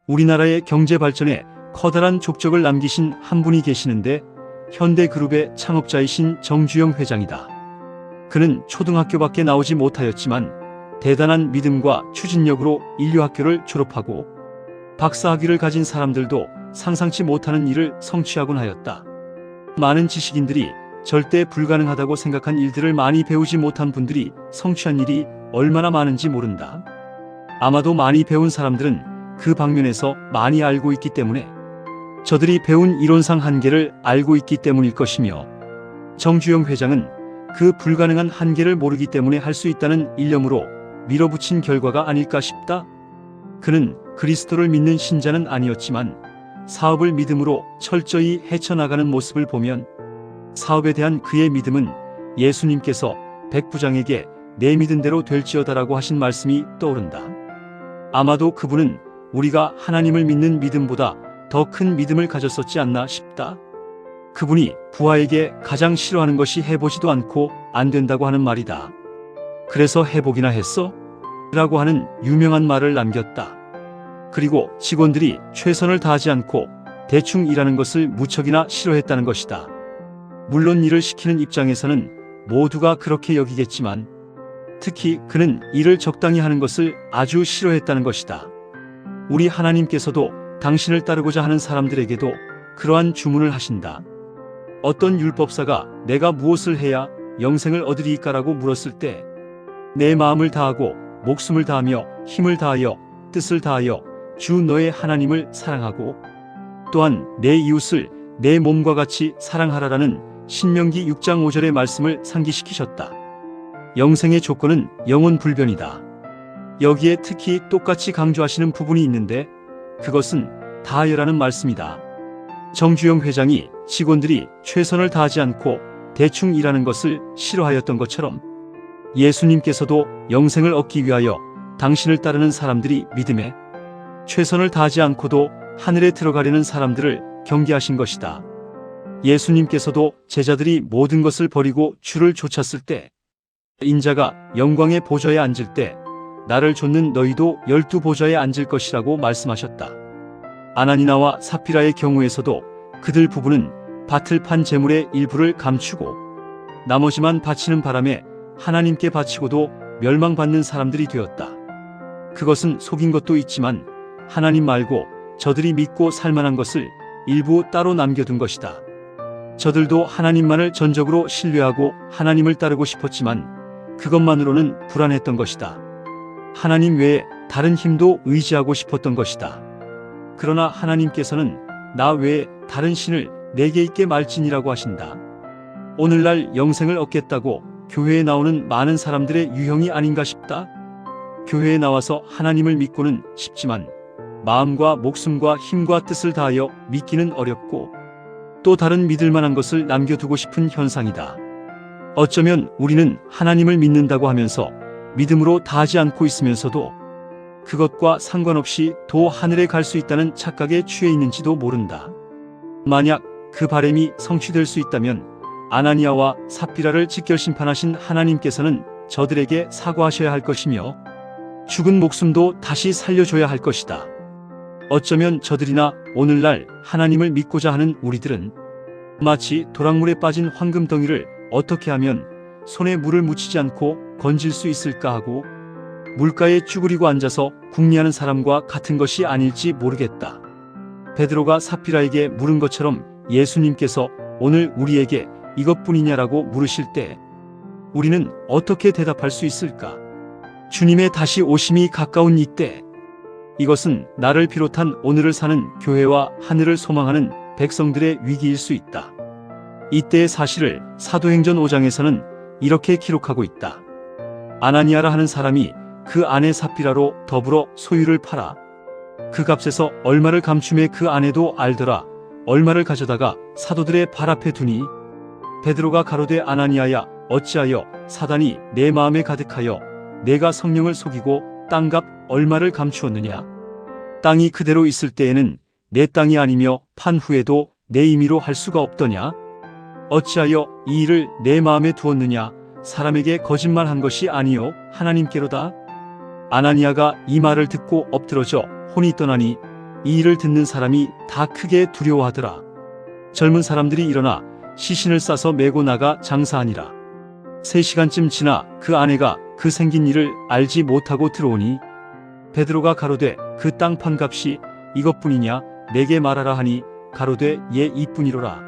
우리나라의 경제 발전에 커다란 족적을 남기신 한 분이 계시는데 현대그룹의 창업자이신 정주영 회장이다. 그는 초등학교밖에 나오지 못하였지만 대단한 믿음과 추진력으로 인류학교를 졸업하고 박사학위를 가진 사람들도 상상치 못하는 일을 성취하곤 하였다. 많은 지식인들이 절대 불가능하다고 생각한 일들을 많이 배우지 못한 분들이 성취한 일이 얼마나 많은지 모른다. 아마도 많이 배운 사람들은 그 방면에서 많이 알고 있기 때문에 저들이 배운 이론상 한계를 알고 있기 때문일 것이며, 정주영 회장은 그 불가능한 한계를 모르기 때문에 할 수 있다는 일념으로 밀어붙인 결과가 아닐까 싶다. 그는 그리스도를 믿는 신자는 아니었지만 사업을 믿음으로 철저히 헤쳐나가는 모습을 보면 사업에 대한 그의 믿음은 예수님께서 백부장에게 내 믿은 대로 될지어다라고 하신 말씀이 떠오른다. 아마도 그분은 우리가 하나님을 믿는 믿음보다 더 큰 믿음을 가졌었지 않나 싶다. 그분이 부하에게 가장 싫어하는 것이 해보지도 않고 안 된다고 하는 말이다. 그래서 해보기나 했어? 라고 하는 유명한 말을 남겼다. 그리고 직원들이 최선을 다하지 않고 대충 일하는 것을 무척이나 싫어했다는 것이다. 물론 일을 시키는 입장에서는 모두가 그렇게 여기겠지만 특히 그는 일을 적당히 하는 것을 아주 싫어했다는 것이다. 우리 하나님께서도 당신을 따르고자 하는 사람들에게도 그러한 주문을 하신다. 어떤 율법사가 내가 무엇을 해야 영생을 얻으리이까라고 물었을 때 내 마음을 다하고 목숨을 다하며 힘을 다하여 뜻을 다하여 주 너의 하나님을 사랑하고 또한 내 이웃을 내 몸과 같이 사랑하라라는 신명기 6장 5절의 말씀을 상기시키셨다. 영생의 조건은 영혼불변이다. 여기에 특히 똑같이 강조하시는 부분이 있는데 그것은 다하여라는 말씀이다. 정주영 회장이 직원들이 최선을 다하지 않고 대충 일하는 것을 싫어하였던 것처럼 예수님께서도 영생을 얻기 위하여 당신을 따르는 사람들이 믿음에 최선을 다하지 않고도 하늘에 들어가려는 사람들을 경계하신 것이다. 예수님께서도 제자들이 모든 것을 버리고 주를 쫓았을 때 인자가 영광의 보좌에 앉을 때 나를 좇는 너희도 12보좌에 앉을 것이라고 말씀하셨다. 아나니아와 삽비라의 경우에서도 그들 부부는 밭을 판 재물의 일부를 감추고 나머지만 바치는 바람에 하나님께 바치고도 멸망받는 사람들이 되었다. 그것은 속인 것도 있지만 하나님 말고 저들이 믿고 살만한 것을 일부 따로 남겨둔 것이다. 저들도 하나님만을 전적으로 신뢰하고 하나님을 따르고 싶었지만 그것만으로는 불안했던 것이다. 하나님 외에 다른 힘도 의지하고 싶었던 것이다. 그러나 하나님께서는 나 외에 다른 신을 내게 있게 말지니라고 하신다. 오늘날 영생을 얻겠다고 교회에 나오는 많은 사람들의 유형이 아닌가 싶다. 교회에 나와서 하나님을 믿고는 싶지만 마음과 목숨과 힘과 뜻을 다하여 믿기는 어렵고 또 다른 믿을 만한 것을 남겨두고 싶은 현상이다. 어쩌면 우리는 하나님을 믿는다고 하면서 믿음으로 다하지 않고 있으면서도 그것과 상관없이 도 하늘에 갈 수 있다는 착각에 취해 있는지도 모른다. 만약 그 바람이 성취될 수 있다면 아나니아와 삽비라를 직결 심판하신 하나님께서는 저들에게 사과하셔야 할 것이며 죽은 목숨도 다시 살려줘야 할 것이다. 어쩌면 저들이나 오늘날 하나님을 믿고자 하는 우리들은 마치 도랑물에 빠진 황금덩이를 어떻게 하면 손에 물을 묻히지 않고 건질 수 있을까 하고 물가에 쭈그리고 앉아서 궁리하는 사람과 같은 것이 아닐지 모르겠다. 베드로가 삽비라에게 물은 것처럼 예수님께서 오늘 우리에게 이것뿐이냐라고 물으실 때 우리는 어떻게 대답할 수 있을까? 주님의 다시 오심이 가까운 이때 이것은 나를 비롯한 오늘을 사는 교회와 하늘을 소망하는 백성들의 위기일 수 있다. 이때의 사실을 사도행전 5장에서는 이렇게 기록하고 있다. 아나니아라 하는 사람이 그 아내 삽비라로 더불어 소유를 팔아 그 값에서 얼마를 감춤해 그 아내도 알더라. 얼마를 가져다가 사도들의 발 앞에 두니 베드로가 가로되 아나니아야 어찌하여 사단이 내 마음에 가득하여 내가 성령을 속이고 땅값 얼마를 감추었느냐. 땅이 그대로 있을 때에는 내 땅이 아니며 판 후에도 내 임의로 할 수가 없더냐. 어찌하여 이 일을 내 마음에 두었느냐. 사람에게 거짓말한 것이 아니요 하나님께로다. 아나니아가 이 말을 듣고 엎드러져 혼이 떠나니 이 일을 듣는 사람이 다 크게 두려워하더라. 젊은 사람들이 일어나 시신을 싸서 메고 나가 장사하니라. 3시간쯤 지나 그 아내가 그 생긴 일을 알지 못하고 들어오니 베드로가 가로되 그 땅판 값이 이것뿐이냐 내게 말하라 하니 가로되 예 이뿐이로라.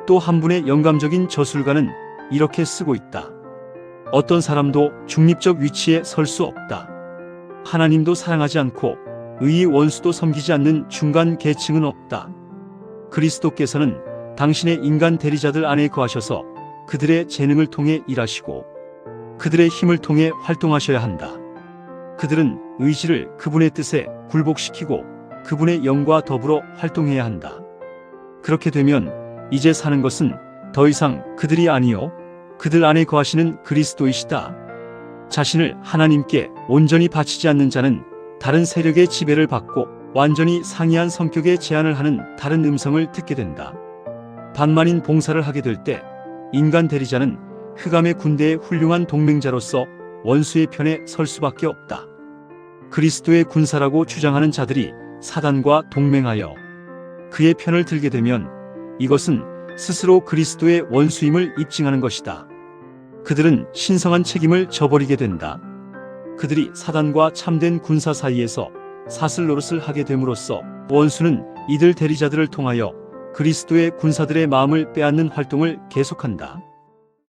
또 한 분의 영감적인 저술가는 이렇게 쓰고 있다. 어떤 사람도 중립적 위치에 설 수 없다. 하나님도 사랑하지 않고 의의 원수도 섬기지 않는 중간 계층은 없다. 그리스도께서는 당신의 인간 대리자들 안에 거하셔서 그들의 재능을 통해 일하시고 그들의 힘을 통해 활동하셔야 한다. 그들은 의지를 그분의 뜻에 굴복시키고 그분의 영과 더불어 활동해야 한다. 그렇게 되면 이제 사는 것은 더 이상 그들이 아니요 그들 안에 거하시는 그리스도이시다. 자신을 하나님께 온전히 바치지 않는 자는 다른 세력의 지배를 받고 완전히 상이한 성격의 제안을 하는 다른 음성을 듣게 된다. 반만인 봉사를 하게 될 때 인간 대리자는 흑암의 군대의 훌륭한 동맹자로서 원수의 편에 설 수밖에 없다. 그리스도의 군사라고 주장하는 자들이 사단과 동맹하여 그의 편을 들게 되면 이것은 스스로 그리스도의 원수임을 입증하는 것이다. 그들은 신성한 책임을 저버리게 된다. 그들이 사단과 참된 군사 사이에서 사슬 노릇을 하게 됨으로써 원수는 이들 대리자들을 통하여 그리스도의 군사들의 마음을 빼앗는 활동을 계속한다.